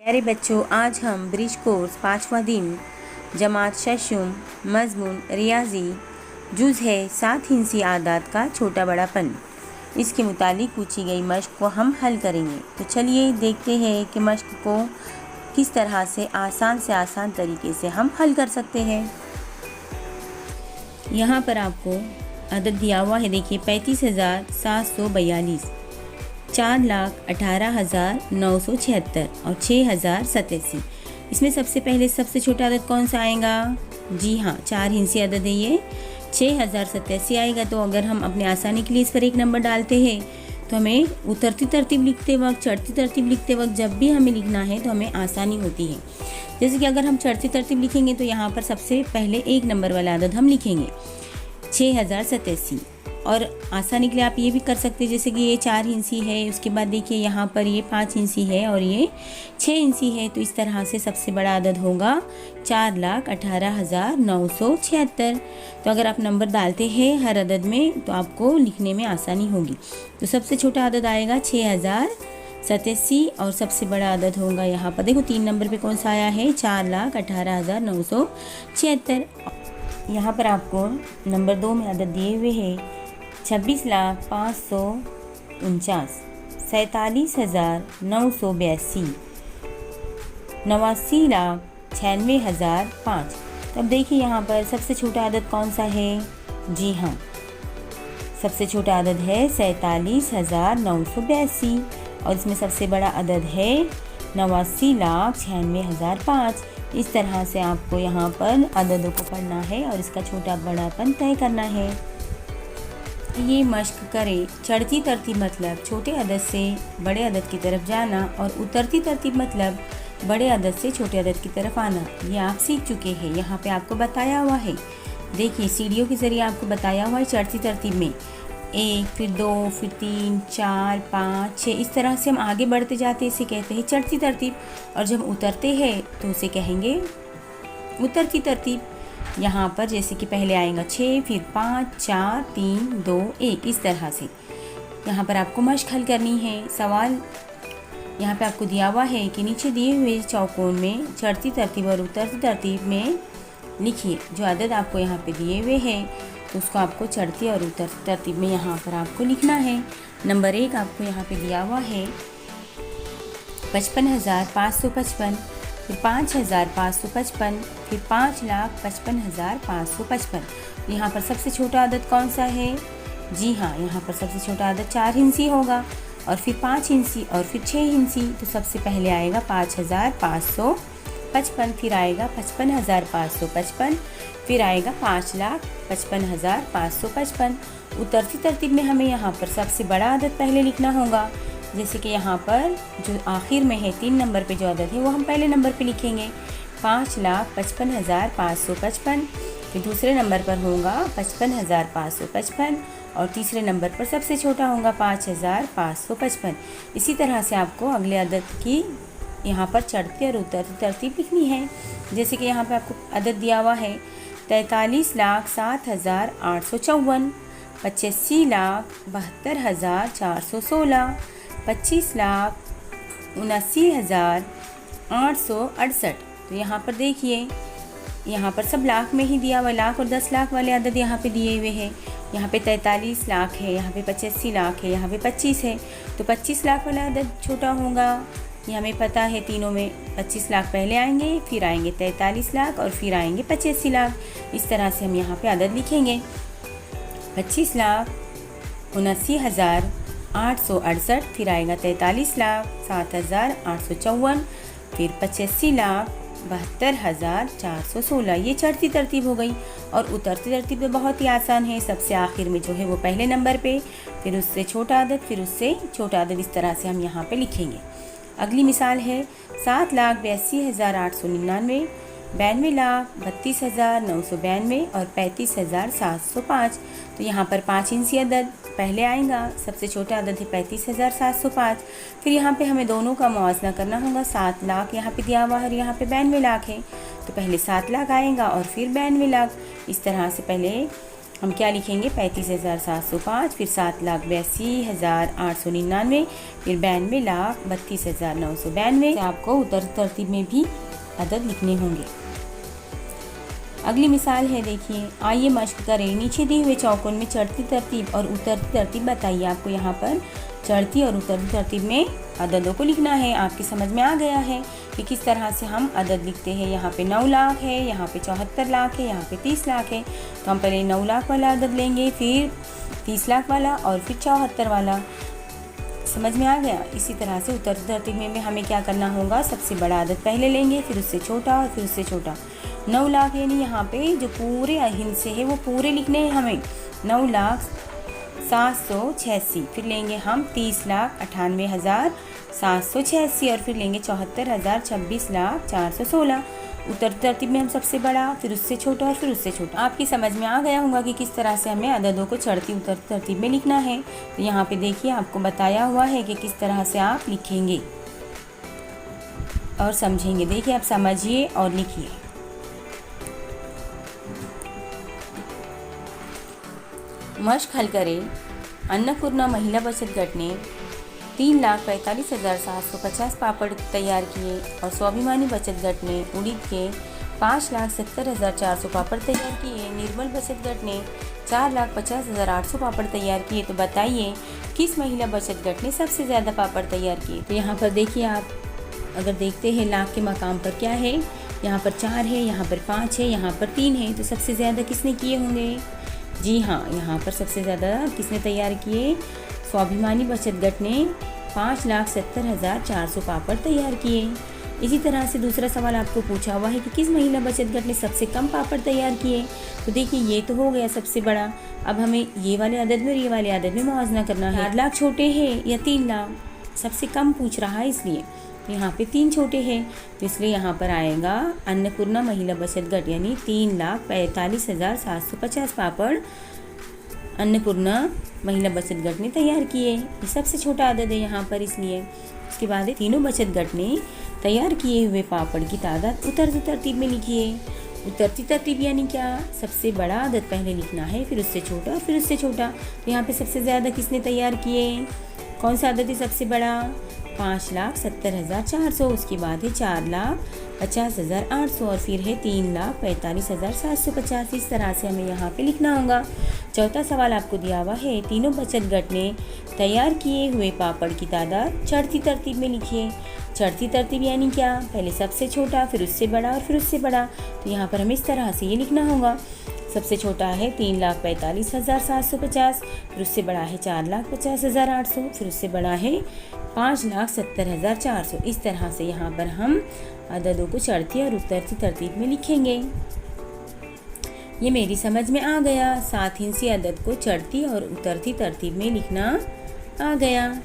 प्यारे बच्चों, आज हम ब्रिज कोर्स 5वां दिन जमात शशुम मजमून रियाजी जुज़ है 7 हिंसी आदात का छोटा बड़ापन, इसके मुतालिक पूछी गई मश्क को हम हल करेंगे। तो चलिए देखते हैं कि मश्क को किस तरह से आसान तरीके से हम हल कर सकते हैं। यहाँ पर आपको अदद दिया हुआ है, देखिए 35,742, 4,18,976 और 6,087। इसमें सबसे पहले सबसे छोटा अदद कौन सा आएगा? जी हाँ, 4 हिंसी अदद है ये, 6,087 आएगा। तो अगर हम अपने आसानी के लिए इस पर एक नंबर डालते हैं तो हमें उतरती तरतीब लिखते वक्त, चढ़ती तरतीब लिखते वक्त जब भी हमें लिखना है तो हमें आसानी होती है। जैसे कि अगर हम चढ़ती तरतीब लिखेंगे तो यहाँ पर सबसे पहले एक नंबर वाला अदद हम लिखेंगे 6,087। और आसानी के लिए आप ये भी कर सकते हैं, जैसे कि ये 4 इंची है, उसके बाद देखिए यहाँ पर ये 5 इंची है और ये 6 इंची है। तो इस तरह से सबसे बड़ा अदद होगा 4,18,976। तो अगर आप नंबर डालते हैं हर अदद में तो आपको लिखने में आसानी होगी। तो सबसे छोटा अदद आएगा 6,087 और सबसे बड़ा अदद होगा यहाँ पर, देखो 3 नंबर पे कौन सा आया है, 4,18,976। यहाँ पर आपको नंबर 2 में अदद दिए हुए हैं 26,549, 47,982, 89,96,005। तो अब देखिए यहाँ पर सबसे छोटा अदद कौन सा है? जी हाँ, सबसे छोटा अदद है 47,982 और इसमें सबसे बड़ा अदद है 89,96,005। इस तरह से आपको यहाँ पर अददों को पढ़ना है और इसका छोटा बड़ापन तय करना है। ये मश्क करें। चढ़ती तरतीब मतलब छोटे अदद से बड़े अदद की तरफ जाना और उतरती तरतीब मतलब बड़े अदद से छोटे अदद की तरफ आना। ये आप सीख चुके हैं, यहाँ पे आपको बताया हुआ है। देखिए सीढ़ियों के ज़रिए आपको बताया हुआ है चढ़ती तरतीब में 1, फिर 2, फिर 3, 4, 5, 6, इस तरह से हम आगे बढ़ते जाते हैं, इसे कहते हैं चढ़ती तरतीब। और जब उतरते हैं तो उसे कहेंगे उतरती तरतीब। यहाँ पर जैसे कि पहले आएगा 6, फिर 5, 4, 3, 2, 1, इस तरह से यहाँ पर आपको मश्क हल करनी है। सवाल यहाँ पे आपको दिया हुआ है कि नीचे दिए हुए चौकोन में चढ़ती तरतीब और उतरती तरतीब में लिखिए। जो अदद आपको यहाँ पे दिए हुए हैं तो उसको आपको चढ़ती और उतरती तरतीब में यहाँ पर आपको लिखना है। नंबर 1 आपको यहाँ पे दिया हुआ है 55,555, फिर 5,555, फिर 5,55,555। यहाँ पर सबसे छोटा अदद कौन सा है? जी हाँ, यहाँ पर सबसे छोटा अदद 4 हिंसी होगा और फिर 5 हिंसी और फिर 6 हिंसी। तो सबसे पहले आएगा 5,555, फिर आएगा 55,555, फिर आएगा 5,55,555। उतरती तरतीब में हमें यहाँ पर सबसे बड़ा अदद पहले लिखना होगा। जैसे कि यहाँ पर जो आखिर में है 3 नंबर पे जो अदद है वो हम पहले नंबर पे लिखेंगे 5,55,555। फिर दूसरे नंबर पर होगा 55,555 और तीसरे नंबर पर सबसे छोटा होगा 5,555। इसी तरह से आपको अगले अदद की यहाँ पर चढ़ती और उतरती तरतीब लिखनी है। जैसे कि यहाँ पे आपको अदद दिया हुआ है 43,07,854, 85,72,416, 25,79,868। तो यहाँ पर देखिए, यहाँ पर सब लाख में ही दिया हुआ, लाख और 10 लाख वाले अदद यहाँ पे दिए हुए हैं। यहाँ पे 43 लाख है, यहाँ पे 85 लाख है, यहाँ पे 25 है। तो 25 लाख वाला अदद छोटा होगा, ये हमें पता है। तीनों में 25 लाख पहले आएंगे, फिर आएंगे 43 लाख और फिर आएंगे 85 लाख। इस तरह से हम यहाँ पे अदद लिखेंगे 25,79,868, फिर आएगा 43,07,854, फिर 85,72,416। ये चढ़ती तरतीब हो गई। और उतरती तरतीब तो बहुत ही आसान है, सबसे आखिर में जो है वो पहले नंबर पे, फिर उससे छोटा अदद, फिर उससे छोटा अदद। इस तरह से हम यहाँ पे लिखेंगे। अगली मिसाल है 7,82,899, 92,32,992 और 35,705। तो यहाँ पर 5 इंची अदद पहले आएगा, सबसे छोटा अदद है 35,705। फिर यहाँ पे हमें दोनों का मुआवजा करना होगा। 7 लाख यहाँ पे दिया हुआ है और यहाँ पे 92 लाख है, तो पहले 7 लाख आएगा और फिर 92 लाख। इस तरह से पहले हम क्या लिखेंगे 35,705, फिर 7,82,899, फिर 92,32,992। आपको उतर तरतीब में भी अदद लिखने होंगे। अगली मिसाल है, देखिए। आइए मश्क करें। नीचे दिए हुए चौकोन में चढ़ती तरतीब और उतरती तरतीब बताइए। आपको यहाँ पर चढ़ती और उतरती तरतीब में अददों को लिखना है। आपकी समझ में आ गया है कि किस तरह से हम अदद लिखते हैं। यहाँ पे 9 लाख है, यहाँ पे 74 लाख है, यहाँ पे 30 लाख है। तो हम पहले 9 लाख वाला अदद लेंगे, फिर 30 लाख वाला और फिर 74 वाला। समझ में आ गया। इसी तरह से उतरती तरतीब में हमें क्या करना होगा, सबसे बड़ा अदद पहले लेंगे, फिर उससे छोटा और फिर उससे छोटा। 9 लाख यानी यहाँ पे जो पूरे हिस्से है वो पूरे लिखने हैं हमें। 9,0786, फिर लेंगे हम 30,98,786 और फिर लेंगे 74,000, 26,04,16। उतरती तरतीब में हम सबसे बड़ा, फिर उससे छोटा और फिर उससे छोटा। आपकी समझ में आ गया होगा कि किस तरह से हमें अददों को चढ़ती उतरती तरतीब में लिखना है। तो यहाँ पे देखिए आपको बताया हुआ है कि किस तरह से आप लिखेंगे और समझेंगे। देखिए आप समझिए और लिखिए। मश्क हल करें। अन्नपूर्णा महिला बचत गट ने 3,45,750 पापड़ तैयार किए और स्वाभिमानी बचत गट ने उड़ीद के 5,70,400 पापड़ तैयार किए। निर्मल बचत गट ने 4,50,800 पापड़ तैयार किए। तो बताइए किस महिला बचत गट ने सबसे ज़्यादा पापड़ तैयार किए। तो यहाँ पर देखिए, आप अगर देखते हैं लाख के मकाम पर क्या है, यहाँ पर 4 है, यहाँ पर 5 है, यहाँ पर 3 है। तो सबसे ज़्यादा किसने किए होंगे? जी हाँ, यहाँ पर सबसे ज़्यादा किसने तैयार किए? स्वाभिमानी बचत गट ने 5,70,400 पापड़ तैयार किए। इसी तरह से दूसरा सवाल आपको पूछा हुआ है कि किस महिला बचत गट ने सबसे कम पापड़ तैयार किए। तो देखिए ये तो हो गया सबसे बड़ा। अब हमें ये वाले अदद में और ये वाले अदद में मुआवजा करना है। 4 लाख छोटे हैं या 3 लाख? सबसे कम पूछ रहा है इसलिए यहाँ पे 3 छोटे हैं, तो इसलिए यहाँ पर आएगा अन्नपूर्णा महिला बचत गट यानी 3,45,750 पापड़ अन्नपूर्णा महिला बचत गट ने तैयार किए। ये सबसे छोटा अदद है यहाँ पर, इसलिए। उसके बाद तीनों बचत गट ने तैयार किए हुए पापड़ की तादाद उतरती तरतीब में लिखिए। उतरती तरतीब यानी क्या? सबसे बड़ा अदद पहले लिखना है, फिर उससे छोटा, फिर उससे छोटा। तो यहाँ पे सबसे ज़्यादा किसने तैयार किए? कौन सा अदद है सबसे बड़ा? 5,70,400। उसके बाद है 4,50,800 और फिर है 3,45,750। इस तरह से हमें यहाँ पे लिखना होगा। चौथा सवाल आपको दिया हुआ है, तीनों बचत गट ने तैयार किए हुए पापड़ की तादाद चढ़ती तरतीब में लिखिए। चढ़ती तरतीब यानी क्या? पहले सबसे छोटा, फिर उससे बड़ा और फिर उससे बड़ा। तो यहाँ पर हमें इस तरह से ये लिखना होगा। सबसे छोटा है 3,45,750, फिर उससे बड़ा है 4,50,800, फिर उससे बड़ा है 5,70,400। इस तरह से यहाँ पर हम अददों को चढ़ती और उतरती तरतीब में लिखेंगे। ये मेरी समझ में आ गया। 7 हिस्सी अदद को चढ़ती और उतरती तरतीब में लिखना आ गया।